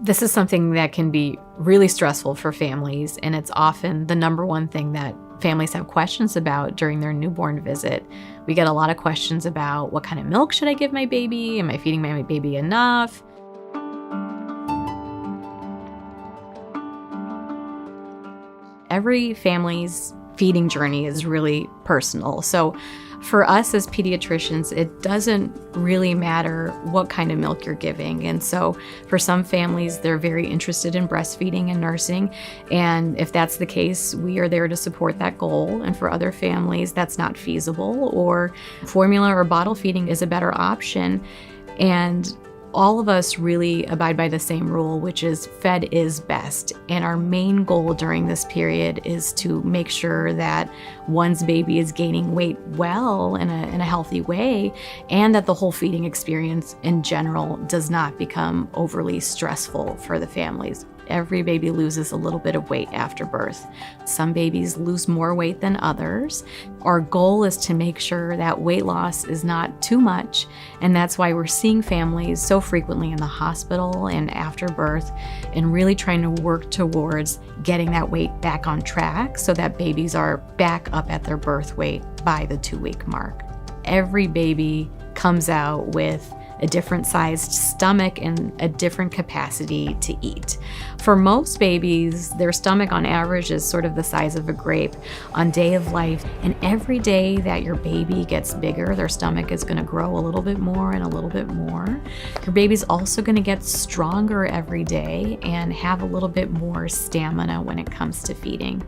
This is something that can be really stressful for families, and it's often the number one thing that families have questions about during their newborn visit. We get a lot of questions about what kind of milk should I give my baby? Am I feeding my baby enough? Every family's feeding journey is really personal. So for us as pediatricians, it doesn't really matter what kind of milk you're giving. And so for some families, they're very interested in breastfeeding and nursing. And if that's the case, we are there to support that goal. And for other families, that's not feasible, or formula or bottle feeding is a better option. And all of us really abide by the same rule, which is fed is best. And our main goal during this period is to make sure that one's baby is gaining weight well in a healthy way, and that the whole feeding experience in general does not become overly stressful for the families. Every baby loses a little bit of weight after birth. Some babies lose more weight than others. Our goal is to make sure that weight loss is not too much, and that's why we're seeing families so frequently in the hospital and after birth, and really trying to work towards getting that weight back on track so that babies are back up at their birth weight by the 2-week mark. Every baby comes out with a different sized stomach and a different capacity to eat. For most babies, their stomach on average is sort of the size of a grape on day of life. And every day that your baby gets bigger, their stomach is going to grow a little bit more and a little bit more. Your baby's also going to get stronger every day and have a little bit more stamina when it comes to feeding.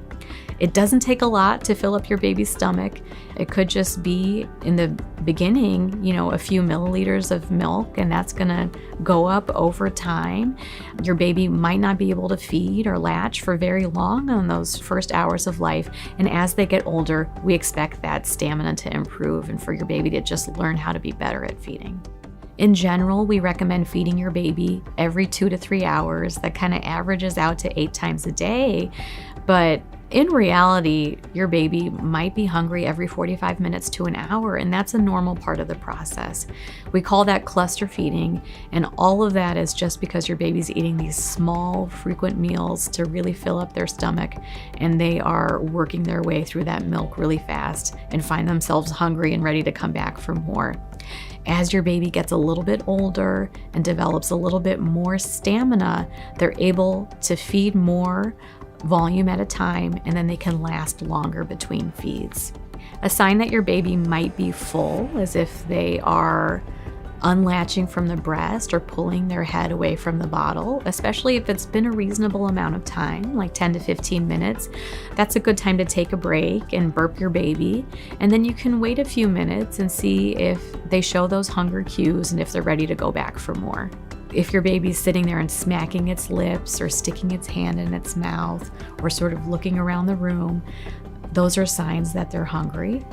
It doesn't take a lot to fill up your baby's stomach. It could just be in the beginning, a few milliliters of milk, and that's gonna go up over time. Your baby might not be able to feed or latch for very long on those first hours of life. And as they get older, we expect that stamina to improve and for your baby to just learn how to be better at feeding. In general, we recommend feeding your baby every 2 to 3 hours. That kind of averages out to 8 times a day. But in reality, your baby might be hungry every 45 minutes to an hour, and that's a normal part of the process. We call that cluster feeding, and all of that is just because your baby's eating these small, frequent meals to really fill up their stomach, and they are working their way through that milk really fast and find themselves hungry and ready to come back for more. As your baby gets a little bit older and develops a little bit more stamina, they're able to feed more volume at a time, and then they can last longer between feeds. A sign that your baby might be full is if they are unlatching from the breast or pulling their head away from the bottle, especially if it's been a reasonable amount of time, like 10 to 15 minutes. That's a good time to take a break and burp your baby. And then you can wait a few minutes and see if they show those hunger cues and if they're ready to go back for more. If your baby's sitting there and smacking its lips or sticking its hand in its mouth or sort of looking around the room, those are signs that they're hungry.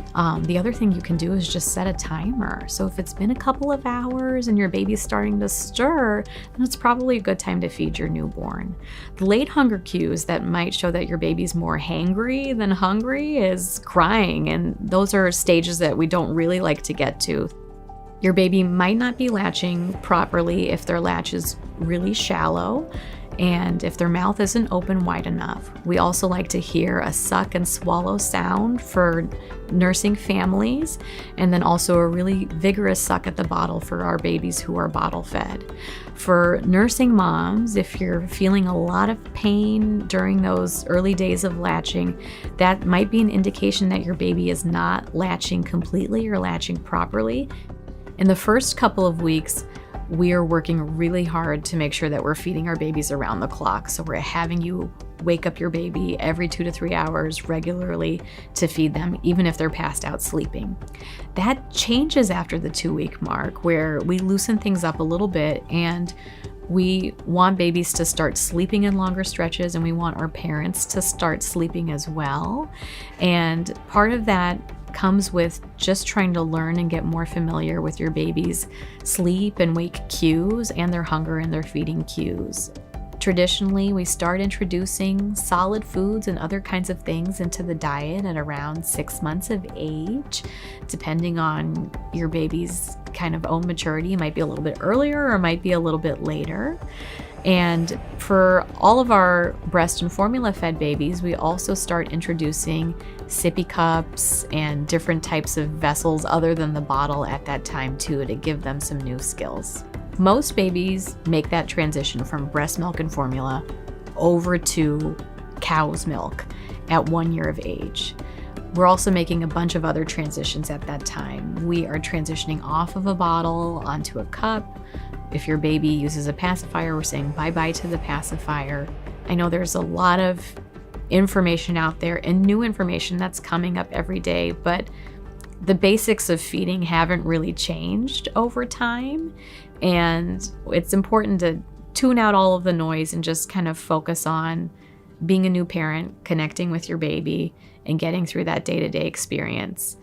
The other thing you can do is just set a timer. So if it's been a couple of hours and your baby's starting to stir, then it's probably a good time to feed your newborn. The late hunger cues that might show that your baby's more hangry than hungry is crying, and those are stages that we don't really like to get to. Your baby might not be latching properly if their latch is really shallow and if their mouth isn't open wide enough. We also like to hear a suck and swallow sound for nursing families, and then also a really vigorous suck at the bottle for our babies who are bottle fed. For nursing moms, if you're feeling a lot of pain during those early days of latching, that might be an indication that your baby is not latching completely or latching properly. In the first couple of weeks, we are working really hard to make sure that we're feeding our babies around the clock. So we're having you wake up your baby every 2 to 3 hours regularly to feed them, even if they're passed out sleeping. That changes after the 2-week mark, where we loosen things up a little bit, and we want babies to start sleeping in longer stretches, and we want our parents to start sleeping as well. And part of that comes with just trying to learn and get more familiar with your baby's sleep and wake cues and their hunger and their feeding cues. Traditionally, we start introducing solid foods and other kinds of things into the diet at around 6 months of age. Depending on your baby's kind of own maturity, it might be a little bit earlier or might be a little bit later. And for all of our breast and formula fed babies, we also start introducing sippy cups and different types of vessels other than the bottle at that time too, to give them some new skills. Most babies make that transition from breast milk and formula over to cow's milk at 1 year of age. We're also making a bunch of other transitions at that time. We are transitioning off of a bottle onto a cup. If your baby uses a pacifier, we're saying bye-bye to the pacifier. I know there's a lot of information out there and new information that's coming up every day, but the basics of feeding haven't really changed over time. And it's important to tune out all of the noise and just kind of focus on being a new parent, connecting with your baby, and getting through that day-to-day experience.